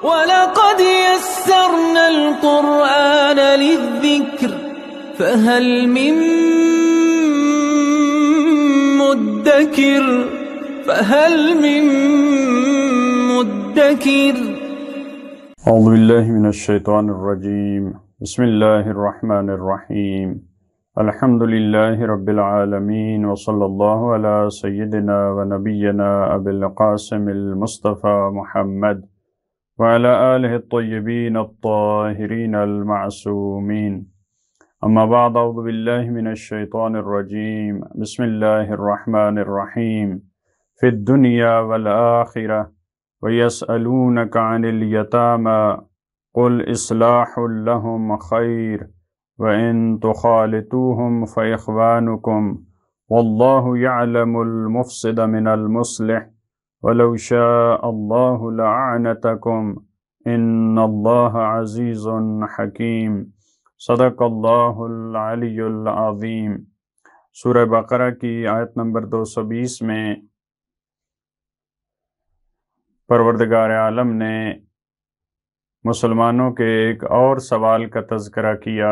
وَلَقَدْ يَسَّرْنَا الْقُرْآنَ لِلذِّكْرِ فَهَلْ مِن مُّدَّكِرٍ اعوذ باللہ من الشیطان الرجیم بسم اللہ الرحمن الرحیم الحمد للہ رب العالمین وصلی اللہ علی سیدنا و نبینا ابی القاسم المصطفى محمد وعلى آلہ الطیبین الطاہرین المعصومین اما بعد اعوذ باللہ من الشیطان الرجیم بسم اللہ الرحمن الرحیم فی الدنیا والآخرہ وَيَسْأَلُونَكَ عَنِ الْيَتَامَى قُلْ إِصْلَاحٌ لَهُمْ خَيْرٌ وَإِن تُخَالِطُوهُمْ فَإِخْوَانُكُمْ وَاللَّهُ يَعْلَمُ الْمُفْسِدَ مِنَ الْمُصْلِحِ وَلَوْ شَاءَ اللَّهُ لَأَعْنَتَكُمْ إِنَّ اللَّهَ عَزِيزٌ حَكِيمٌ صدق اللہ العلی العظیم۔ سورہ بقرہ کی آیت نمبر 220 میں پروردگار عالم نے مسلمانوں کے ایک اور سوال کا تذکرہ کیا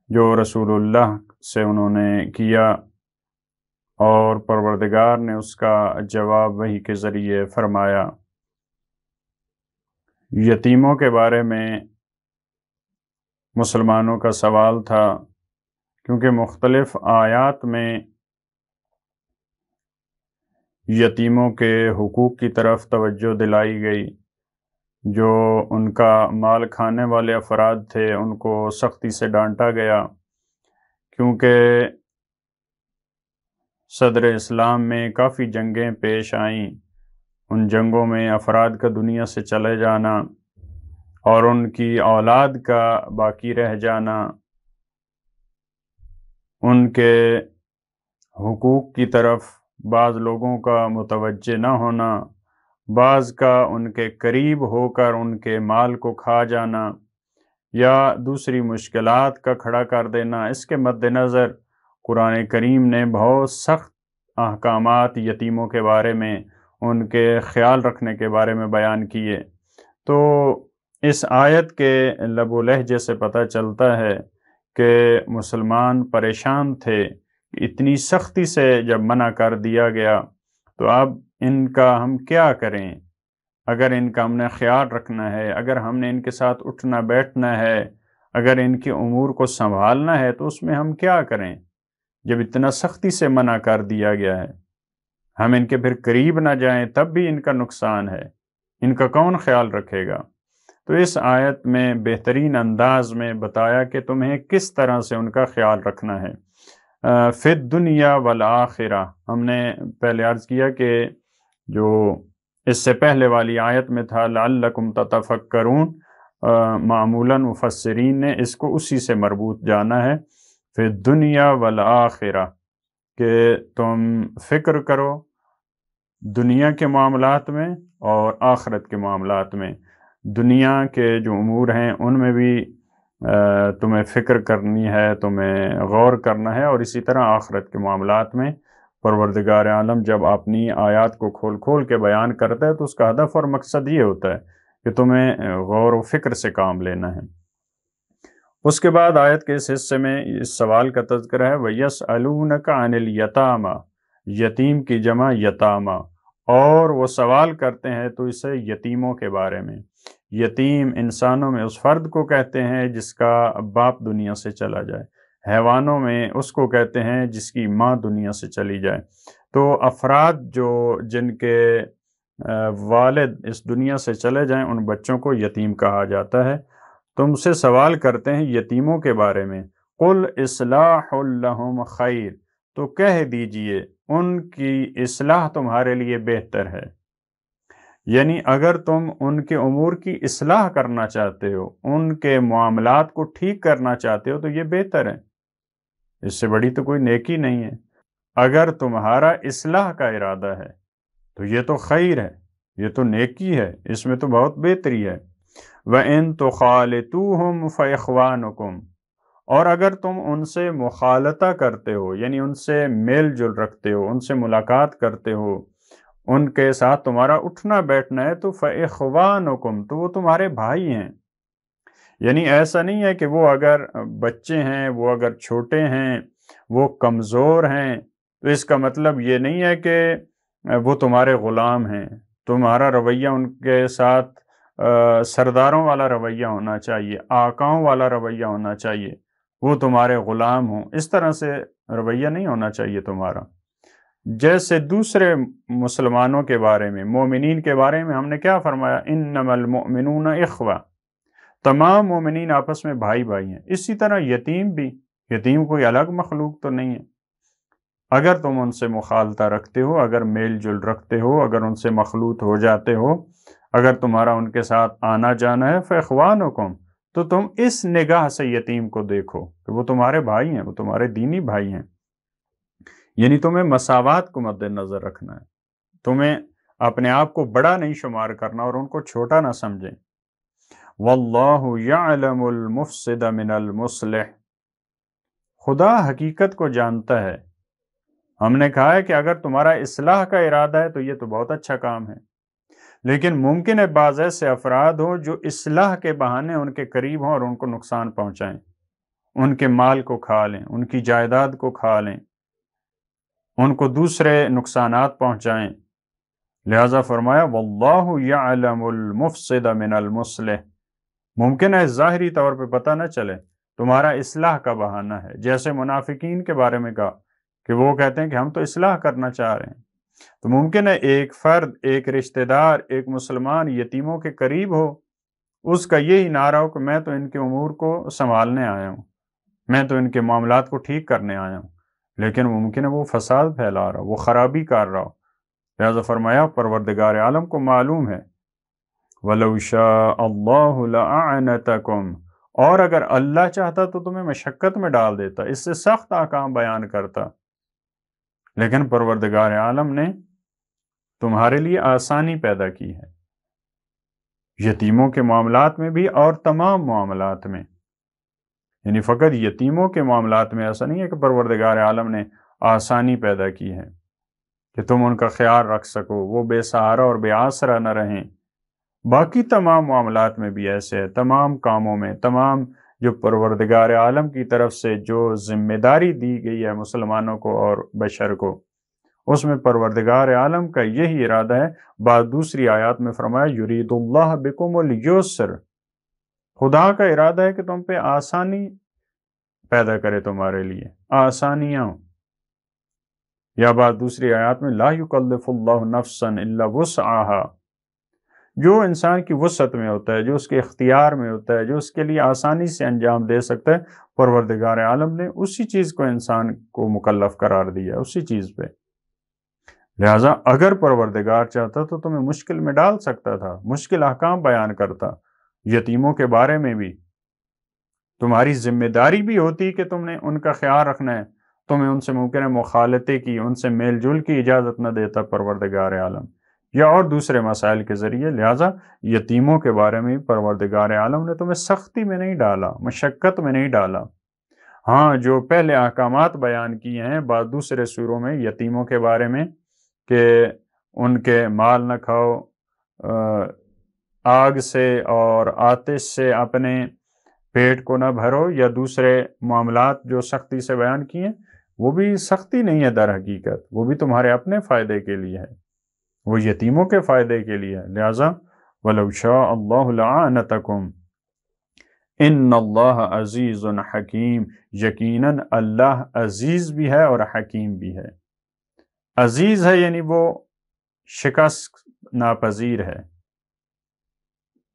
جو رسول اللہ سے انہوں نے کیا، اور پروردگار نے اس کا جواب وحی کے ذریعے فرمایا۔ یتیموں کے بارے میں مسلمانوں کا سوال تھا، کیونکہ مختلف آیات میں یتیموں کے حقوق کی طرف توجہ دلائی گئی۔ جو ان کا مال کھانے والے افراد تھے ان کو سختی سے ڈانٹا گیا، کیونکہ صدر اسلام میں کافی جنگیں پیش آئیں۔ ان جنگوں میں افراد کا دنیا سے چلے جانا اور ان کی اولاد کا باقی رہ جانا، ان کے حقوق کی طرف بعض لوگوں کا متوجہ نہ ہونا، بعض کا ان کے قریب ہو کر ان کے مال کو کھا جانا یا دوسری مشکلات کا کھڑا کر دینا، اس کے مد نظر قرآن کریم نے بہت سخت احکامات یتیموں کے بارے میں، ان کے خیال رکھنے کے بارے میں بیان کیے۔ تو اس آیت کے لب و لہجے سے پتہ چلتا ہے کہ مسلمان پریشان تھے۔ اتنی سختی سے جب منع کر دیا گیا تو اب ان کا ہم کیا کریں؟ اگر ان کا ہم نے خیال رکھنا ہے، اگر ہم نے ان کے ساتھ اٹھنا بیٹھنا ہے، اگر ان کے امور کو سنبھالنا ہے تو اس میں ہم کیا کریں جب اتنا سختی سے منع کر دیا گیا ہے؟ ہم ان کے پھر قریب نہ جائیں تب بھی ان کا نقصان ہے، ان کا کون خیال رکھے گا؟ تو اس آیت میں بہترین انداز میں بتایا کہ تمہیں کس طرح سے ان کا خیال رکھنا ہے۔ فی الدنیا والآخرہ، ہم نے پہلے عرض کیا کہ جو اس سے پہلے والی آیت میں تھا لعلکم تتفکرون، معمولاً مفسرین نے اس کو اسی سے مربوط جانا ہے، فی الدنیا والآخرہ، کہ تم فکر کرو دنیا کے معاملات میں اور آخرت کے معاملات میں۔ دنیا کے جو امور ہیں ان میں بھی تمہیں فکر کرنی ہے، تمہیں غور کرنا ہے، اور اسی طرح آخرت کے معاملات میں پروردگار عالم جب اپنی آیات کو کھول کھول کے بیان کرتا ہے تو اس کا ہدف اور مقصد یہ ہوتا ہے کہ تمہیں غور و فکر سے کام لینا ہے۔ اس کے بعد آیت کے اس حصے میں اس سوال کا تذکرہ ہے وَيَسْأَلُونَكَ عَنِ الْيَتَامَى، یتیم کی جمع یتامہ، اور وہ سوال کرتے ہیں تو اسے یتیموں کے بارے میں۔ یتیم انسانوں میں اس فرد کو کہتے ہیں جس کا باپ دنیا سے چلا جائے، حیوانوں میں اس کو کہتے ہیں جس کی ماں دنیا سے چلی جائے۔ تو افراد جن کے والد اس دنیا سے چلے جائیں ان بچوں کو یتیم کہا جاتا ہے۔ تم سے سوال کرتے ہیں یتیموں کے بارے میں، قُلْ إِصْلَاحٌ لَهُمْ خَيْرٌ، تو کہہ دیجئے ان کی اصلاح تمہارے لیے بہتر ہے۔ یعنی اگر تم ان کے امور کی اصلاح کرنا چاہتے ہو، ان کے معاملات کو ٹھیک کرنا چاہتے ہو تو یہ بہتر ہے، اس سے بڑی تو کوئی نیکی نہیں ہے۔ اگر تمہارا اصلاح کا ارادہ ہے تو یہ تو خیر ہے، یہ تو نیکی ہے، اس میں تو بہت بہتری ہے۔ وَإِن تُخَالِطُوهُمْ فَإِخْوَانُكُمْ، اور اگر تم ان سے مخالطہ کرتے ہو، یعنی ان سے میل جل رکھتے ہو، ان سے ملاقات کرتے ہو، ان کے ساتھ تمہارا اٹھنا بیٹھنا ہے تو فَإِخْوَانُكُمْ، تو وہ تمہارے بھائی ہیں۔ یعنی ایسا نہیں ہے کہ وہ اگر بچے ہیں، وہ اگر چھوٹے ہیں، وہ کمزور ہیں، تو اس کا مطلب یہ نہیں ہے کہ وہ تمہارے غلام ہیں۔ تمہارا رویہ ان کے ساتھ سرداروں والا رویہ ہونا چاہیے، آقاؤں والا رویہ ہونا چاہیے، وہ تمہارے غلام ہوں، اس طرح سے رویہ نہیں ہونا چاہیے تمہارا۔ جیسے دوسرے مسلمانوں کے بارے میں، مومنین کے بارے میں ہم نے کیا فرمایا؟ انما المؤمنون اخوہ، تمام مومنین آپس میں بھائی بھائی ہیں۔ اسی طرح یتیم بھی، یتیم کوئی الگ مخلوق تو نہیں ہے۔ اگر تم ان سے مخالطہ رکھتے ہو، اگر میل جل رکھتے ہو، اگر ان سے مخلوط ہو جاتے ہو، اگر تمہارا ان کے ساتھ آنا جانا ہے، فَإِخْوَانُكُمْ، تو تم اس نگاہ سے یتیم کو دیکھو کہ وہ تمہارے بھائی ہیں، وہ تمہارے دینی بھائی ہیں۔ یعنی تمہیں مساوات کو مد نظر رکھنا ہے، تمہیں اپنے آپ کو بڑا نہیں شمار کرنا اور ان کو چھوٹا نہ سمجھیں۔ وَاللَّهُ يَعْلَمُ الْمُفْسِدَ مِنَ الْمُصْلِحِ، خدا حقیقت کو جانتا ہے۔ ہم نے کہا ہے کہ اگر تمہارا اصلاح کا ارادہ ہے تو یہ تو بہت اچھا کام ہے، لیکن ممکن ہے بعض ایسے افراد ہوں جو اصلاح کے بہانے ان کے قریب ہوں اور ان کو نقصان پہنچائیں، ان کے مال کو کھا لیں، ان کی جائیداد کو کھا لیں، ان کو دوسرے نقصانات پہنچائیں۔ لہذا فرمایا واللہ یعلم المفسد من المصلح، ممکن ہے ظاہری طور پہ پتہ نہ چلے، تمہارا اصلاح کا بہانہ ہے، جیسے منافقین کے بارے میں کہا کہ وہ کہتے ہیں کہ ہم تو اصلاح کرنا چاہ رہے ہیں۔ تو ممکن ہے ایک فرد، ایک رشتہ دار، ایک مسلمان یتیموں کے قریب ہو، اس کا یہی نعرہ ہو کہ میں تو ان کے امور کو سنبھالنے آیا ہوں، میں تو ان کے معاملات کو ٹھیک کرنے آیا ہوں، لیکن ممکن ہے وہ فساد پھیلا رہا ہو، وہ خرابی کر رہا ہو۔ لہذا فرمایا پروردگار عالم کو معلوم ہے وَلَوْ شَاءَ اللَّهُ لَأَعْنَتَكُمْ، اور اگر اللہ چاہتا تو تمہیں مشقت میں ڈال دیتا، اس سے سخت احکام بیان کرتا، لیکن پروردگار عالم نے تمہارے لیے آسانی پیدا کی ہے، یتیموں کے معاملات میں بھی اور تمام معاملات میں۔ یعنی فقط یتیموں کے معاملات میں ایسا نہیں ہے کہ پروردگار عالم نے آسانی پیدا کی ہے کہ تم ان کا خیال رکھ سکو، وہ بے سہارا اور بے آسرا نہ رہیں۔ باقی تمام معاملات میں بھی ایسے ہے، تمام کاموں میں، تمام جو پروردگار عالم کی طرف سے جو ذمہ داری دی گئی ہے مسلمانوں کو اور بشر کو، اس میں پروردگار عالم کا یہی ارادہ ہے۔ بعد دوسری آیات میں فرمایا یرید اللہ بکم الیسر، خدا کا ارادہ ہے کہ تم پہ آسانی پیدا کرے، تمہارے لیے آسانیاں ہوں۔ یا بعد دوسری آیات میں لا یکلف اللہ نفسا الا وسعها، جو انسان کی وسعت میں ہوتا ہے، جو اس کے اختیار میں ہوتا ہے، جو اس کے لیے آسانی سے انجام دے سکتا ہے، پروردگار عالم نے اسی چیز کو انسان کو مکلف قرار دیا، اسی چیز پہ۔ لہٰذا اگر پروردگار چاہتا تو تمہیں مشکل میں ڈال سکتا تھا، مشکل احکام بیان کرتا۔ یتیموں کے بارے میں بھی تمہاری ذمہ داری بھی ہوتی کہ تم نے ان کا خیال رکھنا ہے، تمہیں ان سے ممکن ہے مخالطے کی، ان سے میل جل کی اجازت نہ دیتا پروردگار عالم، یا اور دوسرے مسائل کے ذریعے۔ لہٰذا یتیموں کے بارے میں پروردگار عالم نے تمہیں سختی میں نہیں ڈالا، مشقت میں نہیں ڈالا۔ ہاں، جو پہلے احکامات بیان کیے ہیں بعض دوسرے سوروں میں یتیموں کے بارے میں کہ ان کے مال نہ کھاؤ، آگ سے اور آتش سے اپنے پیٹ کو نہ بھرو، یا دوسرے معاملات جو سختی سے بیان کیے ہیں، وہ بھی سختی نہیں ہے، در حقیقت وہ بھی تمہارے اپنے فائدے کے لیے ہے، وہ یتیموں کے فائدے کے لیے ہے۔ لہٰذا وَلَوْ شَاءَ اللَّهُ لَأَعْنَتَكُمْ إِنَّ اللَّهَ عَزِيزٌ حَكِيمٌ، یقیناً اللہ عزیز بھی ہے اور حکیم بھی ہے۔ عزیز ہے یعنی وہ شکست ناپذیر ہے،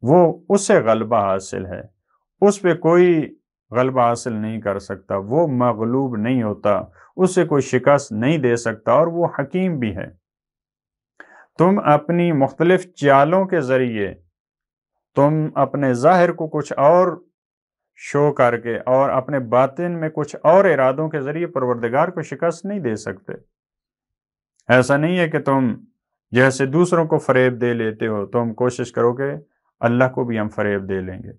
وہ اسے غلبہ حاصل ہے، اس پہ کوئی غلبہ حاصل نہیں کر سکتا، وہ مغلوب نہیں ہوتا، اسے کوئی شکست نہیں دے سکتا، اور وہ حکیم بھی ہے۔ تم اپنی مختلف چالوں کے ذریعے، تم اپنے ظاہر کو کچھ اور شو کر کے اور اپنے باطن میں کچھ اور ارادوں کے ذریعے پروردگار کو شکست نہیں دے سکتے۔ ایسا نہیں ہے کہ تم جیسے دوسروں کو فریب دے لیتے ہو، تم کوشش کرو کہ اللہ کو بھی ہم فریب دے لیں گے۔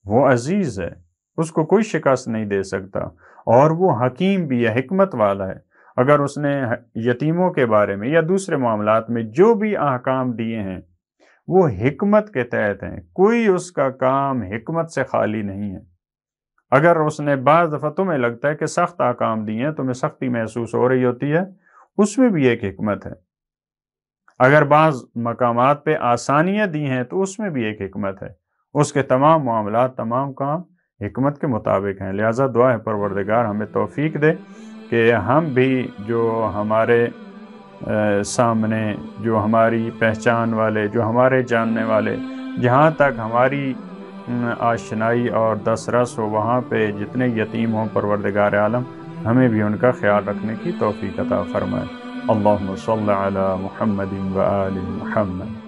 وہ عزیز ہے، اس کو کوئی شکست نہیں دے سکتا، اور وہ حکیم بھی ہے، حکمت والا ہے۔ اگر اس نے یتیموں کے بارے میں یا دوسرے معاملات میں جو بھی احکام دیے ہیں وہ حکمت کے تحت ہیں، کوئی اس کا کام حکمت سے خالی نہیں ہے۔ اگر اس نے بعض دفعہ تمہیں لگتا ہے کہ سخت احکام دیے ہیں، تمہیں سختی محسوس ہو رہی ہوتی ہے، اس میں بھی ایک حکمت ہے۔ اگر بعض مقامات پہ آسانیاں دی ہیں تو اس میں بھی ایک حکمت ہے۔ اس کے تمام معاملات، تمام کام حکمت کے مطابق ہیں۔ لہٰذا دعا ہے پروردگار ہمیں توفیق دے کہ ہم بھی جو ہمارے سامنے، جو ہماری پہچان والے، جو ہمارے جاننے والے، جہاں تک ہماری آشنائی اور دسترس ہو، وہاں پہ جتنے یتیم ہوں پروردگار عالم ہمیں بھی ان کا خیال رکھنے کی توفیق عطا فرمائے۔ اللہم صلی علی محمد و آل محمد۔